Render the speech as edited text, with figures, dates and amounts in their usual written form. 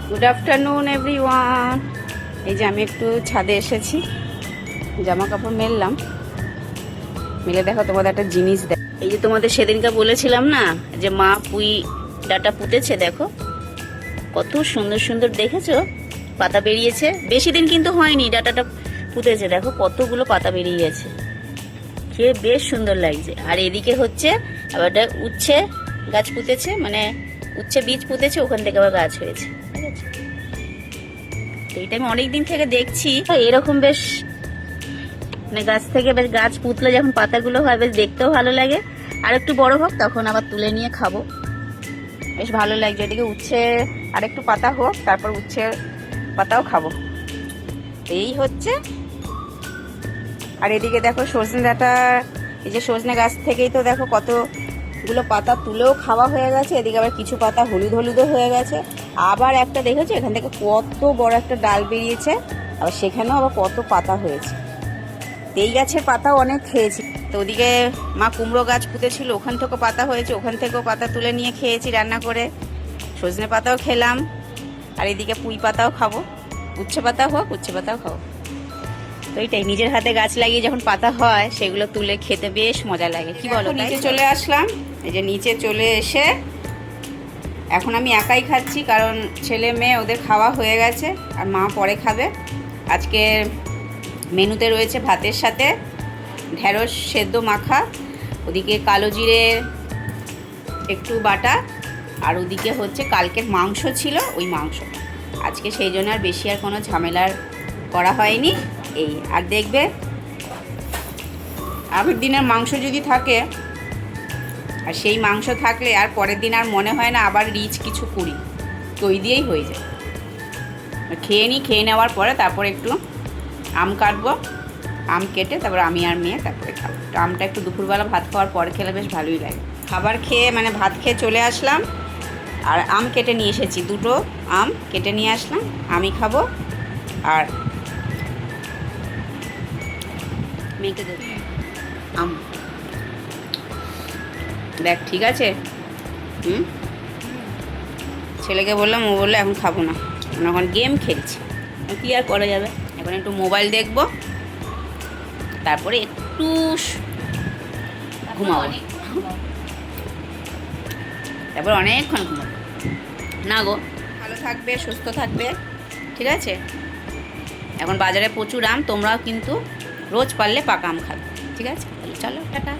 Good afternoon everyone. এই যে আমি একটু ছাদে এসেছি, জামা কাপড় মেললাম। মেলে দেখো তোমাদের একটা জিনিস দেখ। এই যে তোমাদের সেদিনকে বলেছিলাম না যে মা পুঁই ডাটা পুঁতেছে, দেখো কত সুন্দর সুন্দর, দেখেছো পাতা বেরিয়েছে। বেশি দিন কিন্তু হয়নি, ডাটাটা পুঁতেছে, দেখো কতগুলো পাতা বেরিয়ে গেছে, খেয়ে বেশ সুন্দর লাগছে। আর এদিকে হচ্ছে আবার উচ্ছে গাছ পুঁতেছে, মানে উচ্ছে বীজ পুঁতেছে, ওখান থেকে আবার গাছ হয়েছে। ঠিক আছে, এইটা আমি অনেকদিন থেকে দেখছি। এরকম বেশ মানে গাছ থেকে বেশ গাছ পুঁতলে যখন পাতাগুলো হয় বেশ দেখতেও ভালো লাগে। আর একটু বড় হোক তখন আবার তুলে নিয়ে খাবো, বেশ ভালো লাগছে। এদিকে উচ্ছে আর একটু পাতা হোক, তারপর উচ্ছের পাতাও খাবো। এই হচ্ছে। আর এদিকে দেখো সজনে ডাঁটা, এই যে সজনে গাছ থেকেই তো দেখো কতগুলো পাতা তুলেও খাওয়া হয়ে গেছে। এদিকে আবার কিছু পাতা হলুদ হলুদও হয়ে গেছে। আবার একটা দেখেছো এখান থেকে কত বড় একটা ডাল বেরিয়েছে, আবার সেখানেও আবার কত পাতা হয়েছে। এই গাছের পাতাও অনেক খেয়েছি। তো ওদিকে মা কুমড়ো গাছ পুঁতেছিল, ওখান থেকেও পাতা হয়েছে, ওখান থেকেও পাতা তুলে নিয়ে খেয়েছি রান্না করে। সজনে পাতাও খেলাম, আর এদিকে পুঁই পাতাও খাবো, উচ্ছে পাতা হোক উচ্ছে পাতাও খাবো। তো এইটাই, নিজের হাতে গাছ লাগিয়ে যখন পাতা হয় সেগুলো তুলে খেতে বেশ মজা লাগে, কি বলো? নিচে চলে আসলাম। এই যে নিচে চলে এসে এখন আমি একাই খাচ্ছি, কারণ ছেলে মেয়ে ওদের খাওয়া হয়ে গেছে আর মা পরে খাবে। আজকে মেনুতে রয়েছে ভাতের সাথে ঢেঁড়স সেদ্ধ মাখা, ওদিকে কালো জিরে একটু বাটা, আর ওদিকে হচ্ছে কালকের মাংস ছিল, ওই মাংস আজকে, সেই জন্য আর বেশি আর কোনো ঝামেলার করা হয়নি। এই আর দেখবে আগের দিনের মাংস যদি থাকে, আর সেই মাংস থাকলে আর পরের দিন আর মনে হয় না আবার রিচ কিছু করি, তো ওই দিয়েই হয়ে যায়। খেয়ে নিই, খেয়ে নেওয়ার পরে তারপর একটু আম কাটবো, আম কেটে তারপর আমি আর মেয়ে তারপরে খাবো। তো আমটা একটু দুপুরবেলা ভাত খাওয়ার পরে খেলে বেশ ভালোই লাগে। খাবার খেয়ে মানে ভাত খেয়ে চলে আসলাম, আর আম কেটে নিয়ে এসেছি, দুটো আম কেটে নিয়ে আসলাম, আমি খাবো আর মেয়েকে দেবো আম। দেখ ঠিক আছে, ছেলেকে বললাম, ও বললো এখন খাবো না, এখন গেম খেলছি। কি আর করা যাবে, এখন একটু মোবাইল দেখবো, তারপরে একটু ঘুমাবো, তারপর অনেকক্ষণ ঘুমাবো। না গো, ভালো থাকবে, সুস্থ থাকবে, ঠিক আছে? এখন বাজারে প্রচুর আম, তোমরাও কিন্তু রোজ পারলে পাকা আম খাবে, ঠিক আছে? তাহলে চলো টাটা।